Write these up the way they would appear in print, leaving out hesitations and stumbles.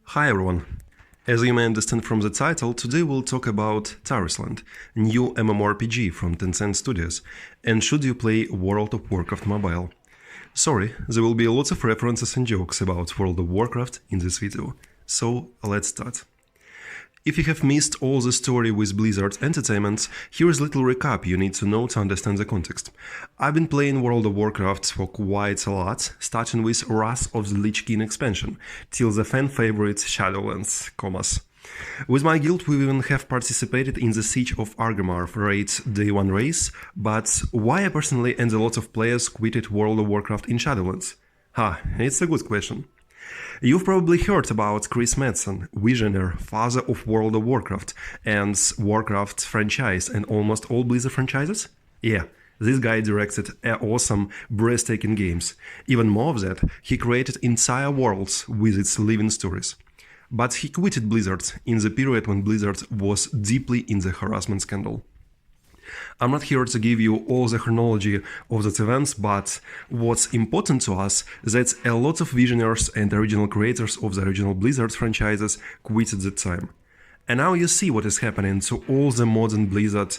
Hi everyone. As you may understand from the title, today we'll talk about Tarisland, a new MMORPG from Tencent Studios, and should you play World of Warcraft Mobile. Sorry, there will be lots of references and jokes about World of Warcraft in this video, so let's start. If you have missed all the story with Blizzard Entertainment, here is a little recap you need to know to understand the context. I've been playing World of Warcraft for quite a lot, starting with Wrath of the Lich King expansion, till the fan favorite Shadowlands, commas. With my guild we even have participated in the Siege of Argamar raid Day 1 race, but why I personally and a lot of players quitted World of Warcraft in Shadowlands? It's a good question. You've probably heard about Chris Metzen, visionary, father of World of Warcraft and Warcraft franchise and almost all Blizzard franchises? Yeah, this guy directed awesome, breathtaking games. Even more of that, he created entire worlds with its living stories. But he quitted Blizzard in the period when Blizzard was deeply in the harassment scandal. I'm not here to give you all the chronology of that events, but what's important to us is that a lot of visionaries and original creators of the original Blizzard franchises quit at that time. And now you see what is happening to all the modern Blizzard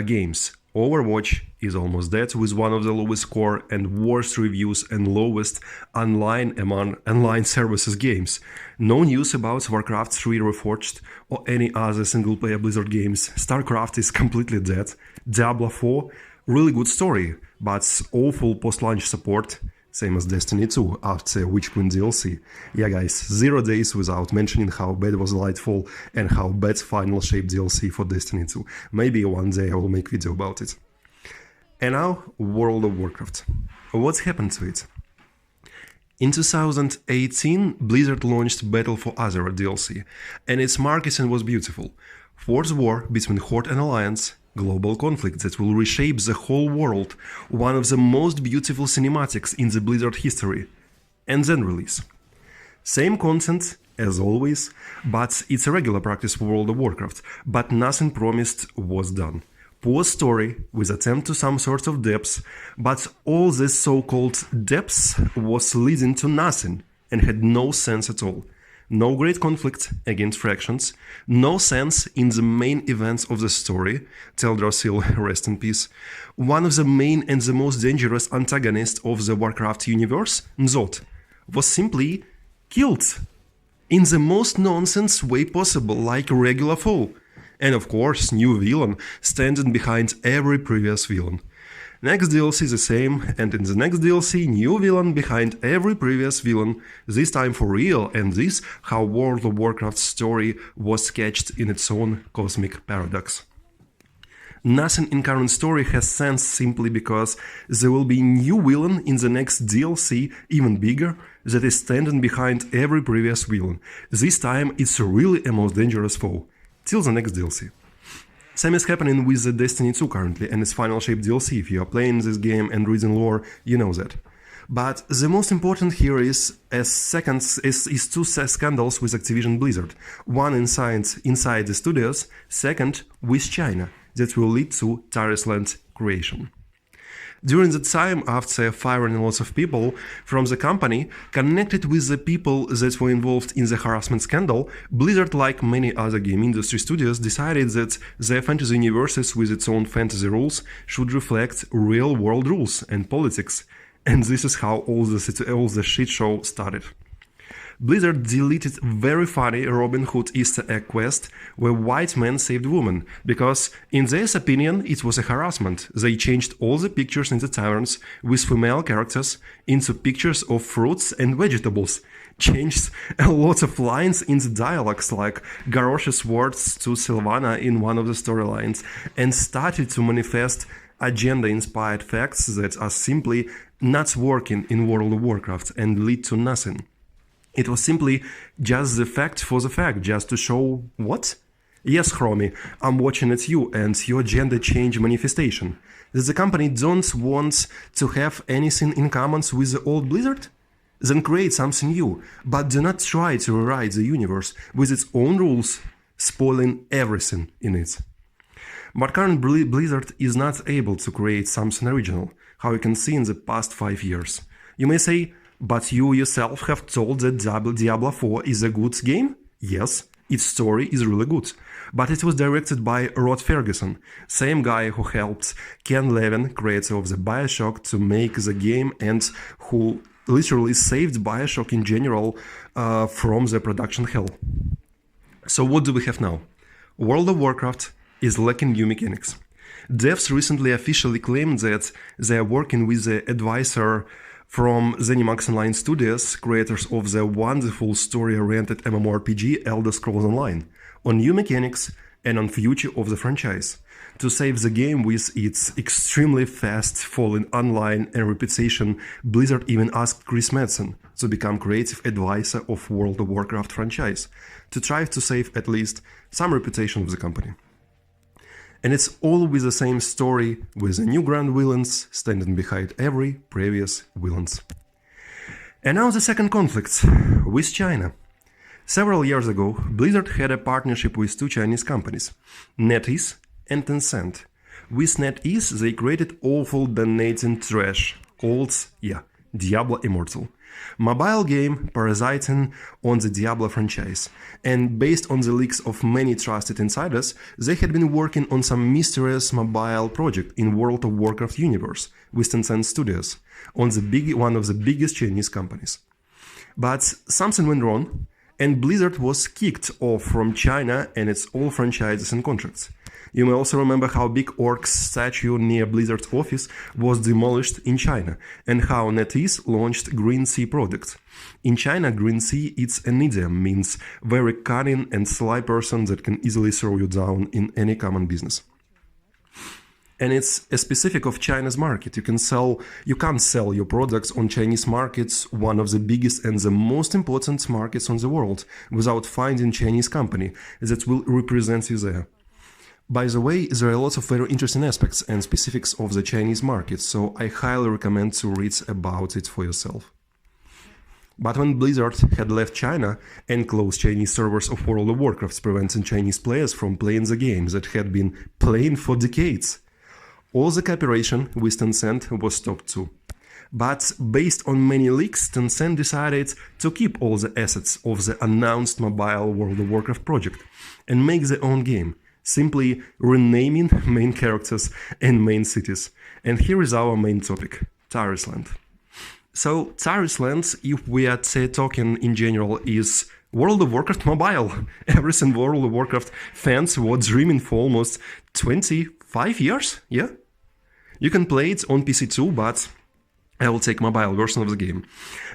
games. Overwatch is almost dead with one of the lowest score and worst reviews and lowest online among online services games. No news about Warcraft 3 Reforged or any other single-player Blizzard games. StarCraft is completely dead. Diablo 4, really good story, but awful post-launch support. Same as Destiny 2 after Witch Queen DLC. Yeah guys, 0 days without mentioning how bad was Lightfall and how bad Final Shape DLC for Destiny 2. Maybe one day I will make video about it. And now, World of Warcraft. What's happened to it? In 2018, Blizzard launched Battle for Azeroth DLC, and its marketing was beautiful. Forced war between Horde and Alliance, global conflict that will reshape the whole world, one of the most beautiful cinematics in the Blizzard history, and then release. Same content, as always, but it's a regular practice for World of Warcraft, but nothing promised was done. Poor story, with attempt to some sort of depth, but all this so-called depth was leading to nothing, and had no sense at all. No great conflict against fractions, no sense in the main events of the story, Teldrassil, rest in peace. One of the main and the most dangerous antagonists of the Warcraft universe, N'Zoth, was simply killed. In the most nonsense way possible, like a regular foe. And of course, new villain standing behind every previous villain. Next DLC the same, and in the next DLC new villain behind every previous villain, this time for real, and this how World of Warcraft's story was sketched in its own cosmic paradox. Nothing in current story has sense simply because there will be new villain in the next DLC, even bigger, that is standing behind every previous villain. This time it's really a most dangerous foe. Till the next DLC. Same is happening with the Destiny 2 currently and its Final Shape DLC. If you are playing this game and reading lore, you know that. But the most important here is two scandals with Activision Blizzard. One inside the studios, second with China, that will lead to Tarisland creation. During the time after firing lots of people from the company, connected with the people that were involved in the harassment scandal, Blizzard, like many other game industry studios, decided that their fantasy universes with its own fantasy rules should reflect real-world rules and politics. And this is how all the shit show started. Blizzard deleted very funny Robin Hood Easter egg quest where white men saved women, because in their opinion it was a harassment. They changed all the pictures in the taverns with female characters into pictures of fruits and vegetables, changed a lot of lines in the dialogues like Garrosh's words to Sylvana in one of the storylines, and started to manifest agenda-inspired facts that are simply not working in World of Warcraft and lead to nothing. It was simply just the fact for the fact, just to show what? Yes, Chromie, I'm watching at you and your gender change manifestation. That the company don't want to have anything in common with the old Blizzard? Then create something new, but do not try to rewrite the universe with its own rules, spoiling everything in it. But current Blizzard is not able to create something original, how you can see in the past 5 years. You may say, But you yourself have told that Diablo 4 is a good game? Yes, its story is really good. But it was directed by Rod Ferguson, same guy who helped Ken Levin, creator of the Bioshock, to make the game and who literally saved Bioshock in general from the production hell. So what do we have now? World of Warcraft is lacking new mechanics. Devs recently officially claimed that they are working with the advisor from ZeniMax Online Studios, creators of the wonderful story-oriented MMORPG Elder Scrolls Online, on new mechanics and on future of the franchise. To save the game with its extremely fast falling online and reputation, Blizzard even asked Chris Metzen to become creative advisor of World of Warcraft franchise, to try to save at least some reputation of the company. And it's all with the same story, with the new grand villains standing behind every previous villains. And now the second conflict, with China. Several years ago, Blizzard had a partnership with two Chinese companies, NetEase and Tencent. With NetEase, they created awful donating trash called, Diablo Immortal. Mobile game parasiting on the Diablo franchise, and based on the leaks of many trusted insiders, they had been working on some mysterious mobile project in World of Warcraft universe with Tencent Studios, on one of the biggest Chinese companies. But something went wrong, and Blizzard was kicked off from China and its all franchises and contracts. You may also remember how big Orc's statue near Blizzard's office was demolished in China, and how NetEase launched Green Sea product. In China, Green Sea, it's an idiom, means very cunning and sly person that can easily throw you down in any common business. And it's a specific of China's market. You can't sell your products on Chinese markets, one of the biggest and the most important markets on the world, without finding Chinese company that will represent you there. By the way, there are lots of very interesting aspects and specifics of the Chinese market, so I highly recommend to read about it for yourself. But when Blizzard had left China and closed Chinese servers of World of Warcraft, preventing Chinese players from playing the games that had been playing for decades, all the cooperation with Tencent was stopped too. But based on many leaks, Tencent decided to keep all the assets of the announced mobile World of Warcraft project and make their own game, simply renaming main characters and main cities. And here is our main topic, Tarisland. So Tarisland, if we are talking in general, is World of Warcraft mobile. Everything World of Warcraft fans were dreaming for almost 25 years, yeah? You can play it on PC too, but I will take mobile version of the game.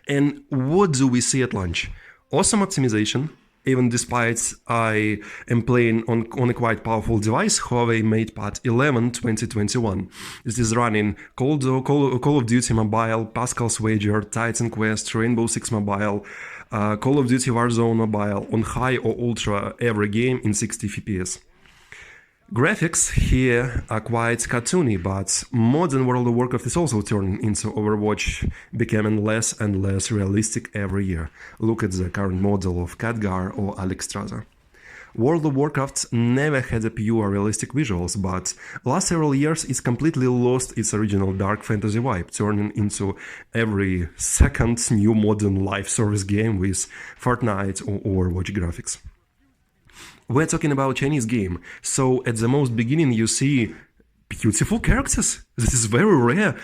And what do we see at launch? Awesome optimization, even despite I am playing on a quite powerful device, Huawei MatePad 11 2021. This is running Call of Duty Mobile, Pascal's Wager, Titan Quest, Rainbow Six Mobile, Call of Duty Warzone Mobile on high or ultra every game in 60 FPS. Graphics here are quite cartoony, but modern World of Warcraft is also turning into Overwatch, becoming less and less realistic every year. Look at the current model of Khadgar or Alexstrasza. World of Warcraft never had a pure realistic visuals, but last several years it's completely lost its original dark fantasy vibe, turning into every second new modern live service game with Fortnite or Overwatch graphics. We're talking about Chinese game, so at the most beginning you see beautiful characters. This is very rare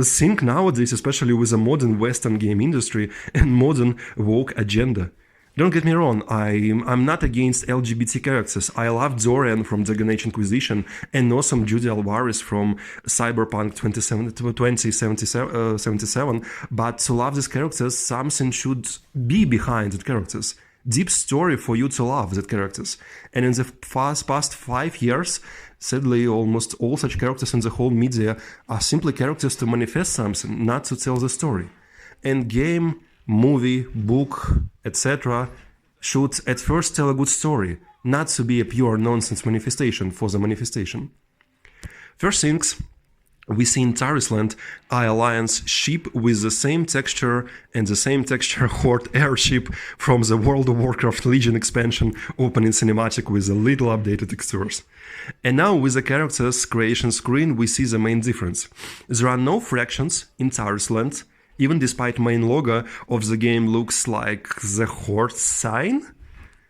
thing nowadays, especially with the modern Western game industry and modern woke agenda. Don't get me wrong, I'm not against LGBT characters. I love Dorian from Dragon Age Inquisition and awesome Judy Alvarez from Cyberpunk 2077, but to love these characters, something should be behind the characters. Deep story for you to love the characters. And in the past 5 years, sadly, almost all such characters in the whole media are simply characters to manifest something, not to tell the story. And game, movie, book, etc. should at first tell a good story, not to be a pure nonsense manifestation for the manifestation. First things, we see in Tarisland our alliance ship with the same texture and the same texture Horde airship from the World of Warcraft Legion expansion opening cinematic with a little updated textures. And now with the characters creation screen we see the main difference. There are no fractions in Tarisland, Even despite main logo of the game looks like the horse sign.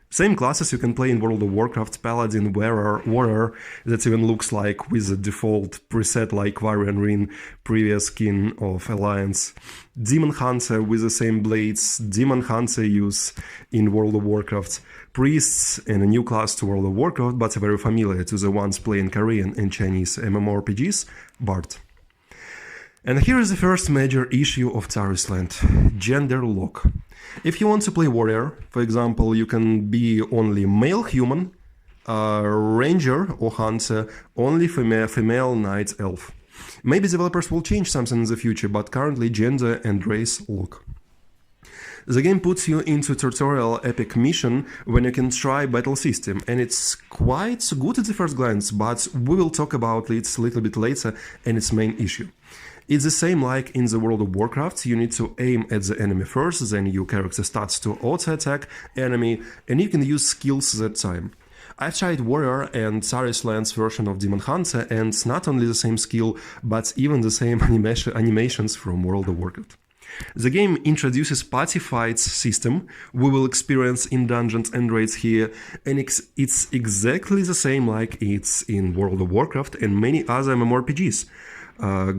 Same classes you can play in World of Warcraft, Paladin, Warrior, that even looks like with the default preset like Varian Ring, previous skin of Alliance. Demon Hunter with the same blades, Demon Hunter use in World of Warcraft. Priests and a new class to World of Warcraft, but very familiar to the ones playing Korean and Chinese MMORPGs, Bard. And here is the first major issue of Tarisland, gender lock. If you want to play warrior, for example, you can be only male human, ranger or hunter, only female knight elf. Maybe developers will change something in the future, but currently gender and race lock. The game puts you into tutorial epic mission when you can try battle system, and it's quite good at the first glance, but we will talk about it a little bit later and its main issue. It's the same like in the World of Warcraft, you need to aim at the enemy first, then your character starts to auto-attack enemy, and you can use skills that time. I've tried Warrior and Tarisland's version of Demon Hunter, and it's not only the same skill, but even the same animations from World of Warcraft. The game introduces party fights system we will experience in dungeons and raids here, and it's exactly the same like it's in World of Warcraft and many other MMORPGs.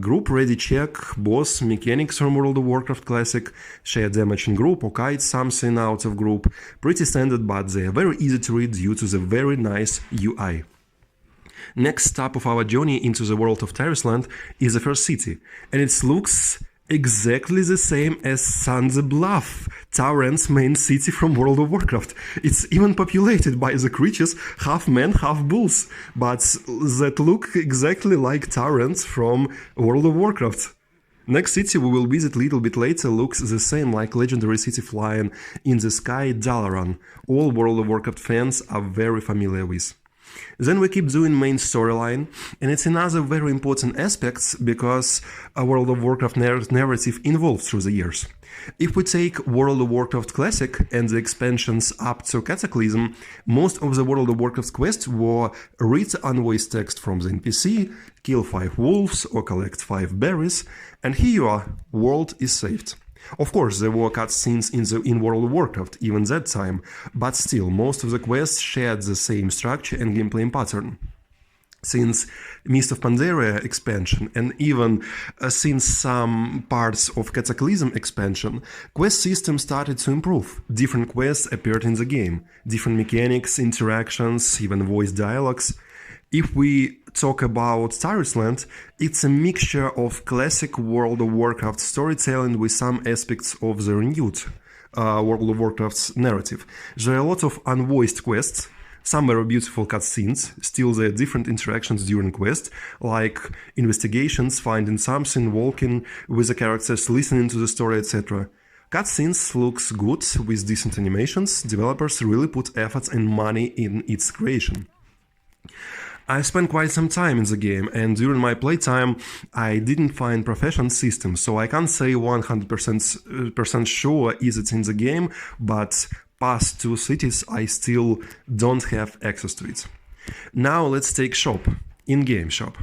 Group ready check, boss mechanics from World of Warcraft Classic, share damage in group or kite something out of group, pretty standard, but they are very easy to read due to the very nice UI. Next stop of our journey into the world of Tarisland is the first city, and it looks exactly the same as Sands Bluff, Tauren's main city from World of Warcraft. It's even populated by the creatures, half men, half bulls, but that look exactly like Taurens from World of Warcraft. Next city we will visit a little bit later looks the same like legendary city flying in the sky, Dalaran. All World of Warcraft fans are very familiar with. Then we keep doing main storyline, and it's another very important aspect because a World of Warcraft narrative evolved through the years. If we take World of Warcraft Classic and the expansions up to Cataclysm, most of the World of Warcraft quests were read unvoiced text from the NPC, kill 5 wolves or collect 5 berries, and here you are, world is saved. Of course, there were cutscenes in World of Warcraft even that time, but still, most of the quests shared the same structure and gameplay pattern. Since Mist of Pandaria expansion and even since some parts of Cataclysm expansion, quest system started to improve. Different quests appeared in the game, different mechanics, interactions, even voice dialogues. If we talk about Tarisland, it's a mixture of classic World of Warcraft storytelling with some aspects of the renewed World of Warcraft's narrative. There are a lot of unvoiced quests, some very beautiful cutscenes, still there are different interactions during quest, like investigations, finding something, walking with the characters, listening to the story, etc. Cutscenes looks good with decent animations, developers really put efforts and money in its creation. I spent quite some time in the game, and during my playtime I didn't find profession system, so I can't say 100% sure is it in the game, but past 2 cities I still don't have access to it. Now let's take shop, in-game shop.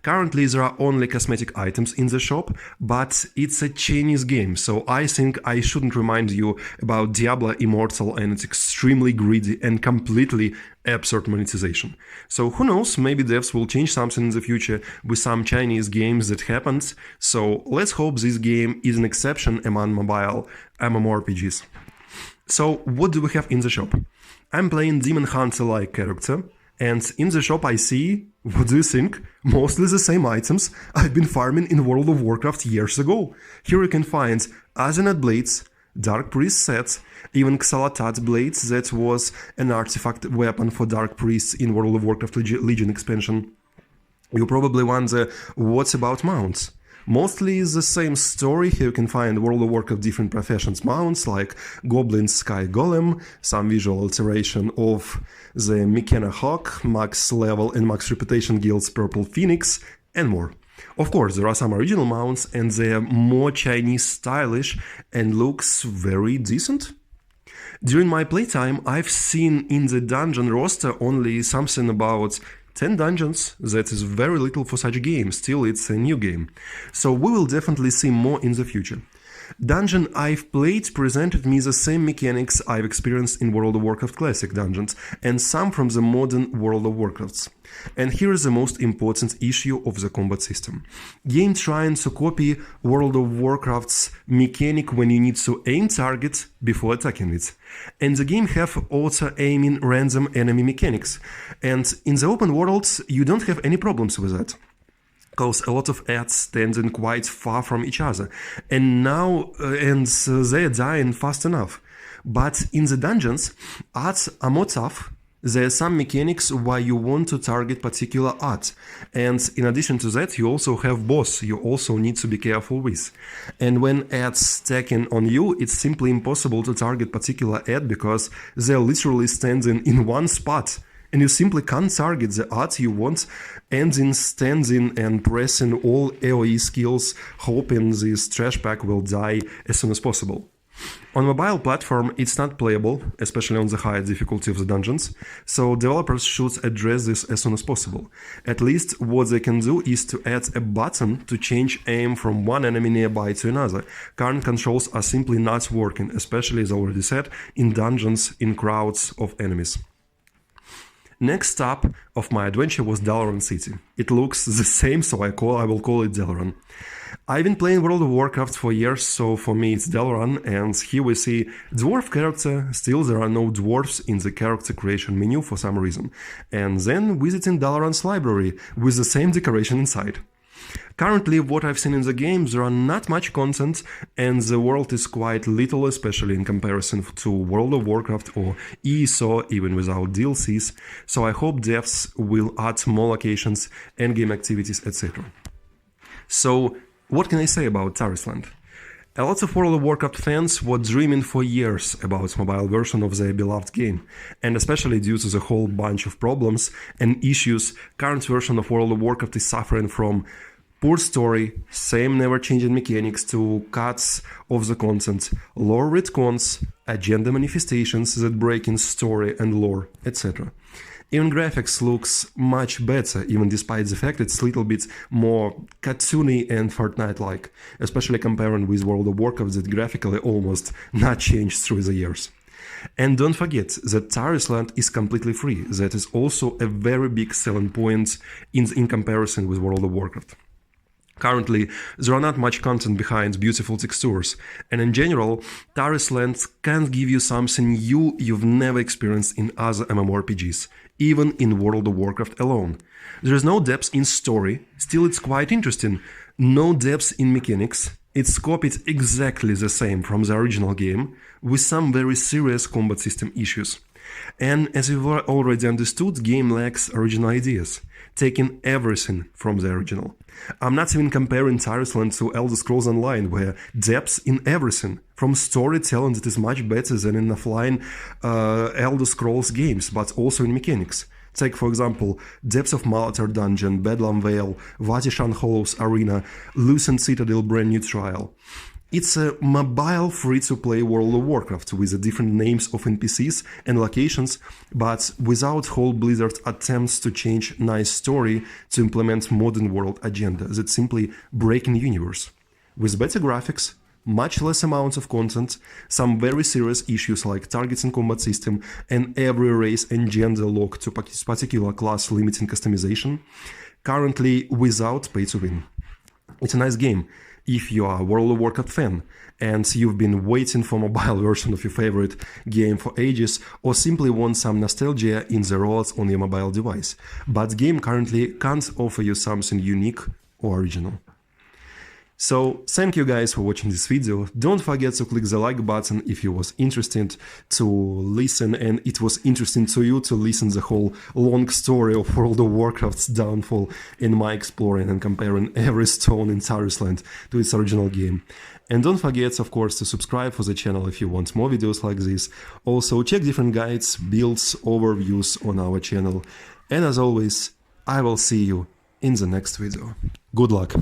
Currently there are only cosmetic items in the shop, but it's a Chinese game, so I think I shouldn't remind you about Diablo Immortal and its extremely greedy and completely absurd monetization. So who knows, maybe devs will change something in the future with some Chinese games that happened, so let's hope this game is an exception among mobile MMORPGs. So what do we have in the shop? I'm playing Demon Hunter-like character, and in the shop I see, what do you think? Mostly the same items I've been farming in World of Warcraft years ago. Here you can find Azenath blades, Dark Priest sets, even Xalatat blades, that was an artifact weapon for Dark Priests in World of Warcraft Legion expansion. You probably wonder, what's about mounts? Mostly the same story. Here you can find World of Warcraft different professions mounts like Goblin Sky Golem, some visual alteration of the Mycena Hawk, max level and max reputation guilds Purple Phoenix, and more. Of course, there are some original mounts and they are more Chinese stylish and looks very decent. During my playtime, I've seen in the dungeon roster only something about 10 dungeons. That is very little for such a game, still it's a new game. So we will definitely see more in the future. Dungeon I've played presented me the same mechanics I've experienced in World of Warcraft Classic dungeons, and some from the modern World of Warcrafts. And here is the most important issue of the combat system. Game trying to copy World of Warcraft's mechanic when you need to aim target before attacking it. And the game have auto-aiming random enemy mechanics. And in the open worlds, you don't have any problems with that, because a lot of ads standing quite far from each other, and they're dying fast enough. But in the dungeons, ads are more tough. There are some mechanics why you want to target particular ad, and in addition to that, you also have boss you also need to be careful with. And when ads stacking on you, it's simply impossible to target particular ad because they're literally standing in one spot. And you simply can't target the art you want, ending, standing and pressing all AoE skills, hoping this trash pack will die as soon as possible. On mobile platform, it's not playable, especially on the higher difficulty of the dungeons, so developers should address this as soon as possible. At least what they can do is to add a button to change aim from one enemy nearby to another. Current controls are simply not working, especially as already said, in dungeons in crowds of enemies. Next stop of my adventure was Dalaran City. It looks the same, so I will call it Dalaran. I've been playing World of Warcraft for years, so for me it's Dalaran, and here we see dwarf character. Still there are no dwarfs in the character creation menu for some reason. And then visiting Dalaran's library with the same decoration inside. Currently, what I've seen in the game, there are not much content, and the world is quite little, especially in comparison to World of Warcraft or ESO, even without DLCs, so I hope devs will add more locations, endgame activities, etc. So, what can I say about Tarisland? A lot of World of Warcraft fans were dreaming for years about mobile version of their beloved game, and especially due to the whole bunch of problems and issues, current version of World of Warcraft is suffering from poor story, same never-changing mechanics to cuts of the content, lore retcons, agenda manifestations that break in story and lore, etc. Even graphics looks much better, even despite the fact it's a little bit more cartoony and Fortnite-like, especially comparing with World of Warcraft that graphically almost not changed through the years. And don't forget that Tarisland is completely free. That is also a very big selling point in comparison with World of Warcraft. Currently, there are not much content behind beautiful textures, and in general, Tarisland can't give you something you've never experienced in other MMORPGs, even in World of Warcraft alone. There is no depth in story, still it's quite interesting, no depth in mechanics, it's copied exactly the same from the original game, with some very serious combat system issues. And as you've already understood, game lacks original ideas, taking everything from the original. I'm not even comparing Tarisland to Elder Scrolls Online, where depth in everything, from storytelling that is much better than in offline Elder Scrolls games, but also in mechanics. Take, for example, Depths of Malatar Dungeon, Bedlam Vale, Vatishan Hollows Arena, Lucent Citadel Brand New Trial. It's a mobile free-to-play World of Warcraft with the different names of NPCs and locations, but without whole Blizzard's attempts to change nice story to implement modern world agenda that simply break in the universe. With better graphics, much less amounts of content, some very serious issues like targeting combat system and every race and gender lock to particular class limiting customization, currently without pay to win. It's a nice game if you are a World of Warcraft fan and you've been waiting for mobile version of your favorite game for ages, or simply want some nostalgia in the rollouts on your mobile device, but game currently can't offer you something unique or original. So, thank you guys for watching this video. Don't forget to click the like button if you was interested to listen and it was interesting to you to listen the whole long story of World of Warcraft's downfall in my exploring and comparing every stone in Tarisland to its original game. And don't forget, of course, to subscribe for the channel if you want more videos like this. Also, check different guides, builds, overviews on our channel. And as always, I will see you in the next video. Good luck!